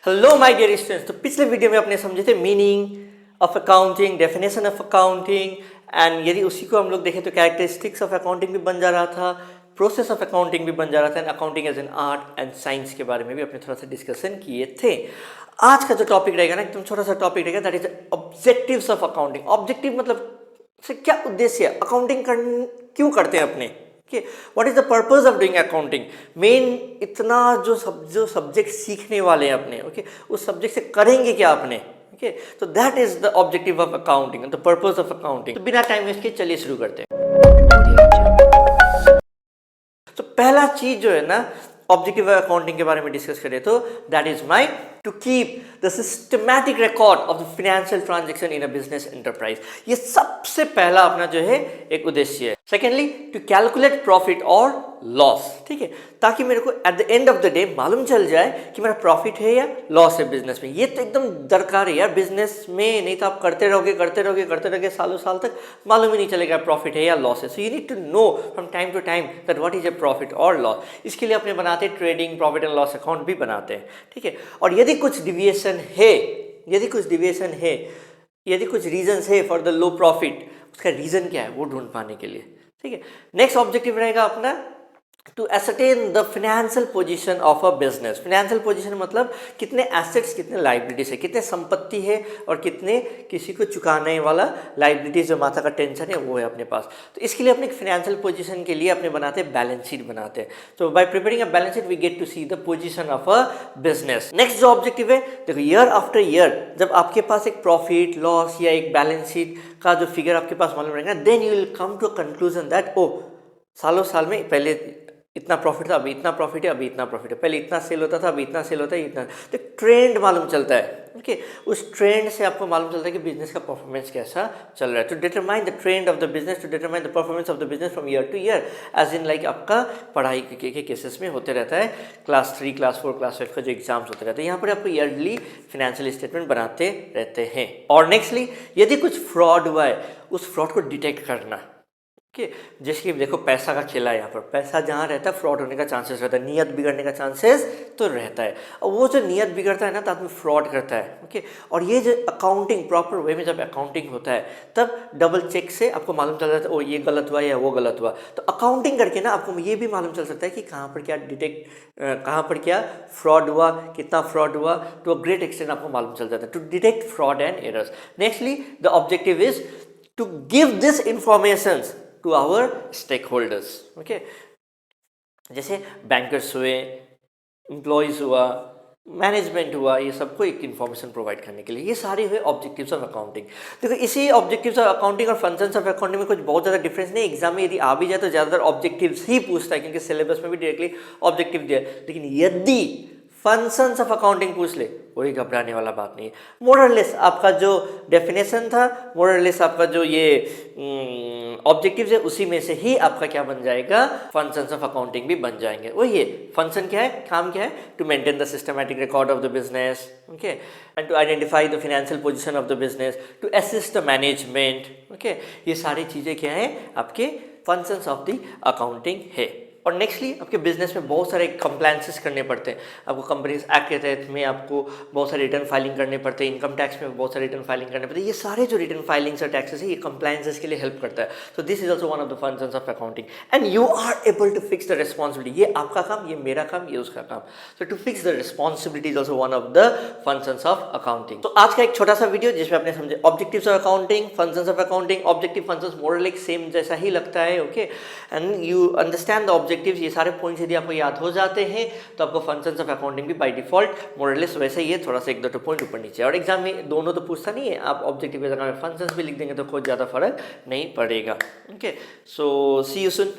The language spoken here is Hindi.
Hello my dear students. तो पिछले वीडियो में अपने समझे थे meaning of accounting, definition of accounting and यदि उसी को हम लोग देखें तो कैरेक्टरिस्टिक्स ऑफ अकाउंटिंग भी बन जा रहा था, प्रोसेस ऑफ अकाउंटिंग भी बन जा रहा था and accounting as an art and science के बारे में भी अपने थोड़ा सा डिस्कशन किए थे। आज का जो टॉपिक रहेगा ना एकदम छोटा सा टॉपिक रहेगा, that is objectives of accounting. Objective मतलब से क्या उद्देश्य है, अकाउंटिंग क्यों करते हैं अपने, what is the purpose of doing accounting. Main इतना जो सब्जेक्ट सीखने वाले हैं अपने, ओके उस सब्जेक्ट से करेंगे क्या अपने, ओके तो that is the objective of accounting, the purpose of accounting. तो बिना टाइम वेस्ट के चलिए शुरू करते हैं। तो पहला चीज जो है ना ऑब्जेक्टिव ऑफ अकाउंटिंग के बारे में डिस्कस करें तो that is my to keep the systematic record of the financial transaction in a business enterprise. ये सबसे पहला अपना जो है एक उद्देश्य है। सेकेंडली टू कैलकुलेट प्रॉफिट और लॉस, ठीक है, ताकि मेरे को at the end of the day मालूम चल जाए कि मेरा प्रॉफिट है या लॉस है बिजनेस में। ये तो एकदम दरकार है यार बिजनेस में, नहीं तो आप करते रहोगे सालों साल तक मालूम ही नहीं चलेगा प्रॉफिट है या लॉस है। So you need to know from time to time that what is a profit और लॉस। इसके लिए अपने बनाते हैं trading profit and loss account भी बनाते हैं, ठीक है। और यदि कुछ डिविएशन है, यदि कुछ रीजंस है फॉर द लो प्रॉफिट, उसका रीजन क्या है वो ढूंढ पाने के लिए, ठीक है। नेक्स्ट ऑब्जेक्टिव रहेगा अपना to ascertain the financial position of a business. Financial position मतलब कितने एसेट्स कितने लाइबिलिटीज है, कितने संपत्ति है और कितने किसी को चुकाने वाला लाइबिलिटीज जो माथा का टेंशन है वो है अपने पास। तो इसके लिए अपने फाइनेंशियल पोजीशन के लिए अपने बनाते हैं बैलेंस शीट बनाते हैं। तो by preparing a balance sheet we get to see the position of a business. Next जो ऑब्जेक्टिव है देखो, ईयर आफ्टर ईयर जब आपके पास एक प्रॉफिट लॉस या एक बैलेंस शीट का जो फिगर आपके पास मालूम रहेगा, then you will come to a conclusion that ओ सालों साल में पहले इतना प्रॉफिट था, अभी इतना प्रॉफिट है, अभी इतना प्रॉफिट है, पहले इतना सेल होता था, अभी इतना सेल होता है, इतना। तो ट्रेंड मालूम चलता है, ओके उस ट्रेंड से आपको मालूम चलता है कि बिजनेस का परफॉर्मेंस कैसा चल रहा है। To determine the trend of the business, to determine the performance of the business from year to year, as in like आपका पढ़ाई के केसेस में होते रहता है, क्लास 3 क्लास 4 क्लास 5 का जो एग्जाम्स होते रहते हैं, यहाँ पर आपको ईयरली फाइनेंशियल स्टेटमेंट बनाते रहते हैं। और नेक्स्टली यदि कुछ फ्रॉड हुआ है उस फ्रॉड को डिटेक्ट करना, जैसे कि देखो पैसा का खेला है, यहाँ पर पैसा जहाँ रहता है फ्रॉड होने का चांसेस रहता है, नियत बिगड़ने का चांसेस तो रहता है। और वो जो नियत बिगड़ता है ना तो आदमी फ्रॉड करता है, ओके। और ये जो अकाउंटिंग प्रॉपर वे में जब अकाउंटिंग होता है तब डबल चेक से आपको मालूम चल जाता है ओ ये गलत हुआ या वो गलत हुआ। तो अकाउंटिंग करके ना आपको ये भी मालूम चल सकता है कि कहाँ पर क्या फ्रॉड हुआ, कितना फ्रॉड हुआ, तो ग्रेट एक्सटेंट आपको मालूम चल जाता है to detect fraud and errors. Nextly the objective is to give this information to our stakeholders, okay. जैसे बैंकर्स हुए, एम्प्लॉयज हुआ, मैनेजमेंट हुआ, ये सबको एक इन्फॉर्मेशन प्रोवाइड करने के लिए, ये सारे हुए ऑब्जेक्टिव्स ऑफ अकाउंटिंग। देखो इसी ऑब्जेक्टिव्स ऑफ अकाउंटिंग और फंक्शंस ऑफ अकाउंटिंग में कुछ बहुत ज़्यादा डिफरेंस नहीं। एग्जाम में यदि आ भी जाए तो ज़्यादातर ऑब्जेक्टिव्स ही पूछता है क्योंकि सिलेबस में भी डायरेक्टली ऑब्जेक्टिव दिया है। लेकिन यदि फंक्शंस ऑफ अकाउंटिंग पूछ ले कोई घबराने वाला बात नहीं है। मोरलेस आपका जो डेफिनेशन था, मोरलेस आपका जो ये ऑब्जेक्टिव्स है उसी में से ही आपका क्या बन जाएगा, फंक्शंस ऑफ अकाउंटिंग भी बन जाएंगे। वही है फंक्शन क्या है, काम क्या है, to maintain the systematic record of the business, okay, and to identify the financial position of the business, to assist the management, okay. ये सारी चीज़ें क्या है आपके फंक्शंस ऑफ द अकाउंटिंग है। और नेक्स्टली आपके बिजनेस में बहुत सारे कंप्लायंसेस करने पड़ते हैं। आपको कंपनीज एक्ट के तहत में आपको बहुत सारे रिटर्न फाइलिंग करने पड़ते हैं, इनकम टैक्स में बहुत सारे रिटर्न फाइलिंग करने पड़ते हैं। ये सारे जो रिटर्न फाइलिंग्स और टैक्सेस है ये कंप्लायंसेस के लिए हेल्प करता है। So this is also one of the functions of accounting and you are able to fix the responsibility. ये आपका काम, ये मेरा काम, ये उसका काम। So to fix the responsibility is also one of the functions of accounting. तो आज का एक छोटा सा वीडियो जिसमें आपने समझे objectives of accounting, functions of accounting, objective functions moral same जैसा ही लगता है, okay, and you understand the objectives. ये सारे पॉइंट्स यदि आपको याद हो जाते हैं तो आपको फंक्शंस ऑफ अकाउंटिंग भी बाय डिफॉल्ट मोरलेस वैसे ही है, थोड़ा सा एक दो पॉइंट ऊपर नीचे। और एग्जाम में दोनों तो पूछता नहीं है, आप ऑब्जेक्टिव की जगह में फंक्शंस भी लिख देंगे तो कोई ज़्यादा फर्क नहीं पड़ेगा, okay. So C you soon.